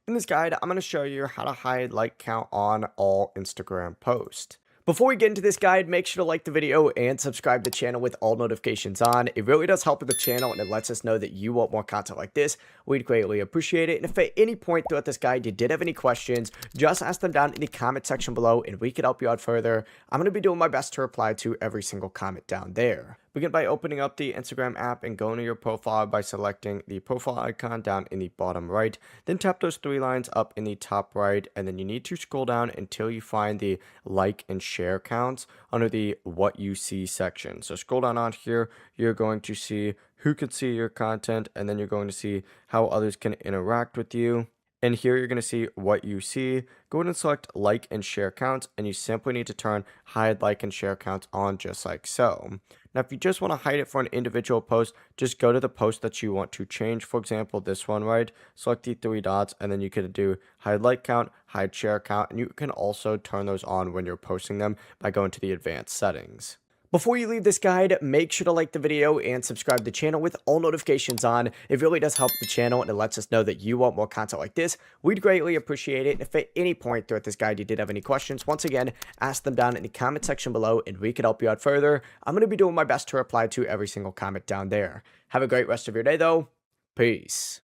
In this guide, I'm going to show you how to hide like count on all Instagram posts. Before we get into this guide, make sure to like the video and subscribe to the channel with all notifications on. It really does help with the channel and it lets us know that you want more content like this. We'd greatly appreciate it. And if at any point throughout this guide you did have any questions, just ask them down in the comment section below and we can help you out further. I'm going to be doing my best to reply to every single comment down there. Begin by opening up the Instagram app and going to your profile by selecting the profile icon down in the bottom right. Then tap those three lines up in the top right, and then you need to scroll down until you find the like and share counts under the what you see section. So scroll down on here, you're going to see who can see your content, and then you're going to see how others can interact with you. And here you're going to see what you see. Go ahead and select like and share counts, and you simply need to turn hide like and share counts on just like so. Now, if you just want to hide it for an individual post, just go to the post that you want to change. For example, this one, right? Select the three dots, and then you can do hide like count, hide share count, and you can also turn those on when you're posting them by going to the advanced settings. Before you leave this guide, make sure to like the video and subscribe to the channel with all notifications on. It really does help the channel and it lets us know that you want more content like this. We'd greatly appreciate it. And if at any point throughout this guide you did have any questions, once again, ask them down in the comment section below and we can help you out further. I'm going to be doing my best to reply to every single comment down there. Have a great rest of your day though. Peace.